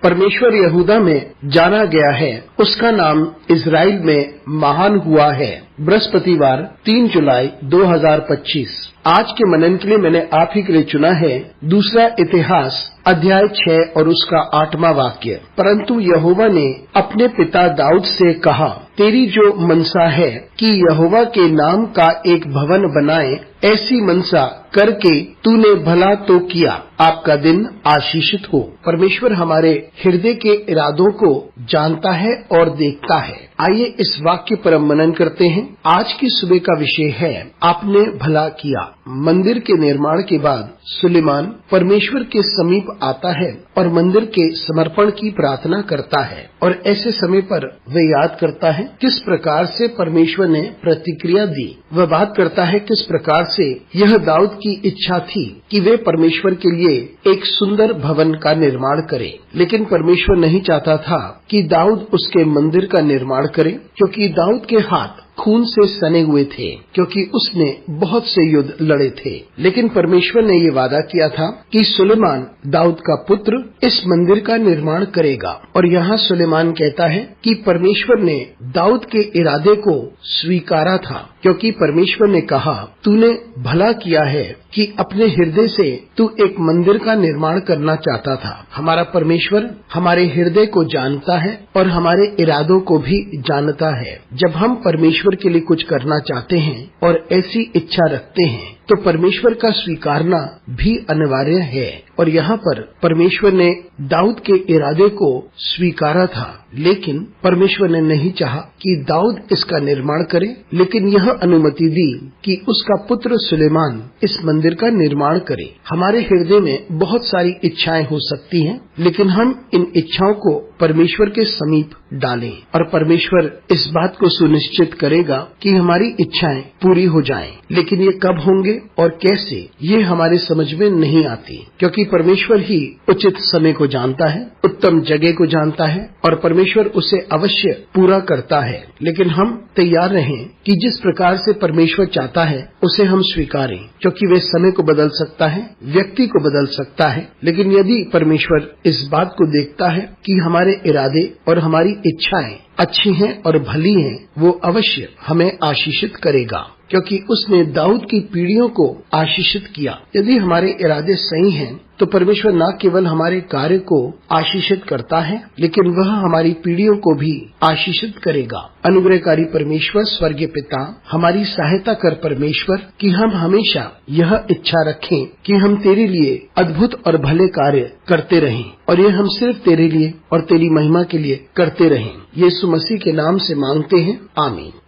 परमेश्वर यहूदा में जाना गया है, उसका नाम इजराइल में महान हुआ है। बृहस्पतिवार 3 जुलाई 2025। आज के मनन के लिए मैंने आप ही के लिए चुना है दूसरा इतिहास अध्याय 6 और उसका 8वां वाक्य। परंतु यहोवा ने अपने पिता दाऊद से कहा, तेरी जो मनसा है कि यहोवा के नाम का एक भवन बनाए, ऐसी मनसा करके तूने भला तो किया। आपका दिन आशीषित हो। परमेश्वर हमारे हृदय के इरादों को जानता है और देखता है। आइए इस वाक्य पर हम मनन करते हैं। आज की सुबह का विषय है, आपने भला किया। मंदिर के निर्माण के बाद सुलेमान परमेश्वर के समीप आता है और मंदिर के समर्पण की प्रार्थना करता है, और ऐसे समय पर वह याद करता है किस प्रकार से परमेश्वर ने प्रतिक्रिया दी। वह बात करता है किस प्रकार से यह दाऊद की इच्छा थी कि वे परमेश्वर के लिए एक सुंदर भवन का निर्माण करे, लेकिन परमेश्वर नहीं चाहता था कि दाऊद उसके मंदिर का निर्माण करे, क्योंकि दाऊद के हाथ खून से सने हुए थे, क्योंकि उसने बहुत से युद्ध लड़े थे। लेकिन परमेश्वर ने ये वादा किया था कि सुलेमान दाऊद का पुत्र इस मंदिर का निर्माण करेगा। और यहाँ सुलेमान कहता है कि परमेश्वर ने दाऊद के इरादे को स्वीकारा था, क्योंकि परमेश्वर ने कहा, तूने भला किया है कि अपने हृदय से तू एक मंदिर का निर्माण करना चाहता था। हमारा परमेश्वर हमारे हृदय को जानता है और हमारे इरादों को भी जानता है। जब हम परमेश्वर के लिए कुछ करना चाहते हैं और ऐसी इच्छा रखते हैं, तो परमेश्वर का स्वीकारना भी अनिवार्य है। और यहाँ पर परमेश्वर ने दाऊद के इरादे को स्वीकारा था, लेकिन परमेश्वर ने नहीं चाहा कि दाऊद इसका निर्माण करे, लेकिन यह अनुमति दी कि उसका पुत्र सुलेमान इस मंदिर का निर्माण करे। हमारे हृदय में बहुत सारी इच्छाएं हो सकती हैं, लेकिन हम इन इच्छाओं को परमेश्वर के समीप डालें, और परमेश्वर इस बात को सुनिश्चित करेगा कि हमारी इच्छाएं पूरी हो जाएं। लेकिन ये कब होंगे और कैसे, ये हमारे समझ में नहीं आती, क्योंकि परमेश्वर ही उचित समय को जानता है, उत्तम जगह को जानता है, और परमेश्वर उसे अवश्य पूरा करता है। लेकिन हम तैयार रहें कि जिस प्रकार से परमेश्वर चाहता है उसे हम स्वीकारें, क्योंकि वे समय को बदल सकता है, व्यक्ति को बदल सकता है। लेकिन यदि परमेश्वर इस बात को देखता है कि हमारे इरादे और हमारी इच्छाएं अच्छी हैं और भली हैं, वो अवश्य हमें आशीषित करेगा, क्योंकि उसने दाऊद की पीढ़ियों को आशीषित किया। यदि हमारे इरादे सही हैं, तो परमेश्वर न केवल हमारे कार्य को आशीषित करता है, लेकिन वह हमारी पीढ़ियों को भी आशीषित करेगा। अनुग्रहकारी परमेश्वर, स्वर्गीय पिता, हमारी सहायता कर परमेश्वर, कि हम हमेशा यह इच्छा रखें कि हम तेरे लिए अद्भुत और भले कार्य करते रहें, और ये हम सिर्फ तेरे लिए और तेरी महिमा के लिए करते रहें। यीशु मसीह के नाम से मांगते हैं, आमीन।